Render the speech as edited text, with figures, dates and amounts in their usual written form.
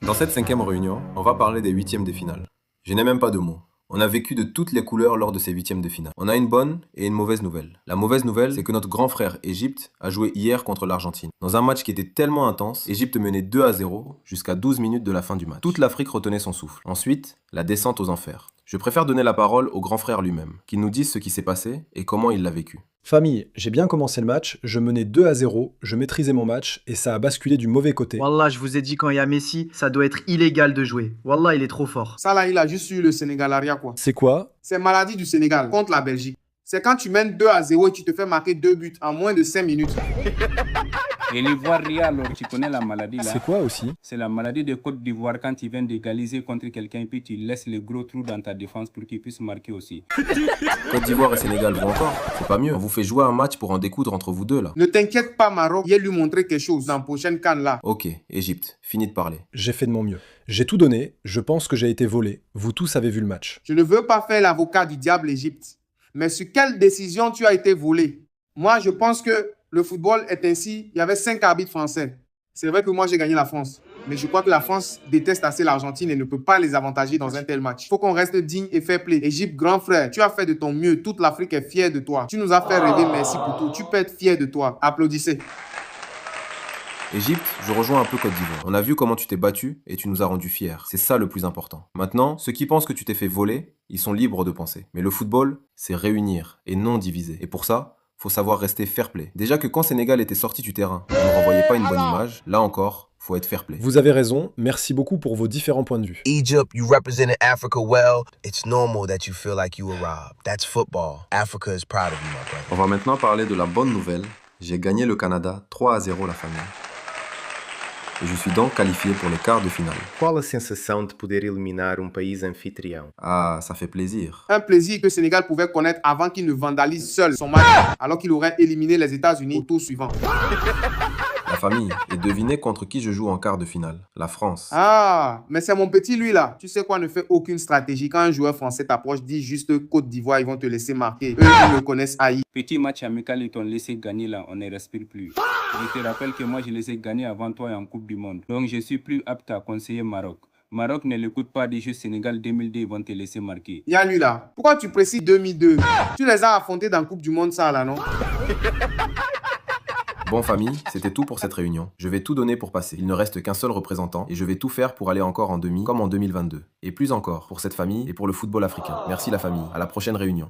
Dans cette 5e réunion, on va parler des huitièmes de finale. Je n'ai même pas de mots. On a vécu de toutes les couleurs lors de ces huitièmes de finale. On a une bonne et une mauvaise nouvelle. La mauvaise nouvelle, c'est que notre grand frère Égypte a joué hier contre l'Argentine. Dans un match qui était tellement intense, Égypte menait 2-0 jusqu'à 12 minutes de la fin du match. Toute l'Afrique retenait son souffle. Ensuite, la descente aux enfers. Je préfère donner la parole au grand frère lui-même, qu'il nous dise ce qui s'est passé et comment il l'a vécu. Famille, j'ai bien commencé le match, je menais 2-0, je maîtrisais mon match et ça a basculé du mauvais côté. Wallah, je vous ai dit quand il y a Messi, ça doit être illégal de jouer. Wallah, il est trop fort. Ça là, il a juste eu le Sénégalaria quoi. C'est quoi? C'est maladie du Sénégal contre la Belgique. C'est quand tu mènes 2-0 et tu te fais marquer 2 buts en moins de 5 minutes. Et l'Ivoire, alors tu connais la maladie là? C'est quoi aussi? C'est la maladie de Côte d'Ivoire quand tu viens d'égaliser contre quelqu'un et puis tu laisses le gros trou dans ta défense pour qu'il puisse marquer aussi. Côte d'Ivoire et Sénégal vont encore. C'est pas mieux. On vous fait jouer un match pour en découdre entre vous deux là. Ne t'inquiète pas Maroc, il va lui montrer quelque chose dans la prochaine CAN là. Ok, Égypte, fini de parler. J'ai fait de mon mieux. J'ai tout donné, je pense que j'ai été volé. Vous tous avez vu le match. Je ne veux pas faire l'avocat du diable Égypte. Mais sur quelle décision tu as été volé? Moi, je pense que le football est ainsi. Il y avait 5 arbitres français. C'est vrai que moi, j'ai gagné la France. Mais je crois que la France déteste assez l'Argentine et ne peut pas les avantager dans un tel match. Il faut qu'on reste digne et fair play. Égypte, grand frère, tu as fait de ton mieux. Toute l'Afrique est fière de toi. Tu nous as fait rêver. Merci pour tout. Tu peux être fier de toi. Applaudissez. Égypte, je rejoins un peu Côte d'Ivoire. On a vu comment tu t'es battu et tu nous as rendus fiers. C'est ça le plus important. Maintenant, ceux qui pensent que tu t'es fait voler, ils sont libres de penser. Mais le football, c'est réunir et non diviser. Et pour ça, faut savoir rester fair play. Déjà que quand Sénégal était sorti du terrain, on ne renvoyait pas une bonne image. Là encore, faut être fair play. Vous avez raison, merci beaucoup pour vos différents points de vue. Egypt, you represented Africa well. It's normal that you feel like you were robbed. That's football. Africa is proud of you, my brother. On va maintenant parler de la bonne nouvelle. J'ai gagné le Canada 3-0 la famille. Et je suis donc qualifié pour les quarts de finale. Qual a sensação de poder eliminar país anfitrião? Ah, ça fait plaisir. Un plaisir que le Sénégal pouvait connaître avant qu'il ne vandalise seul son match, alors qu'il aurait éliminé les États-Unis au tour suivant. La famille. Et devinez contre qui je joue en quart de finale. La France. Ah, mais c'est mon petit lui là. Tu sais quoi, ne fait aucune stratégie. Quand un joueur français t'approche, dis juste Côte d'Ivoire, ils vont te laisser marquer. Eux, ils me connaissent haï. Petit match amical, ils t'ont laissé gagner là, on ne respire plus. Je te rappelle que moi je les ai gagnés avant toi en Coupe du Monde. Donc je suis plus apte à conseiller Maroc. Maroc ne l'écoute pas des jeux Sénégal 2002, ils vont te laisser marquer. Y'a lui là. Pourquoi tu précises 2002? Tu les as affrontés dans la Coupe du Monde ça là, non? Bon famille, c'était tout pour cette réunion. Je vais tout donner pour passer. Il ne reste qu'un seul représentant et je vais tout faire pour aller encore en demi comme en 2022. Et plus encore pour cette famille et pour le football africain. Merci la famille, à la prochaine réunion.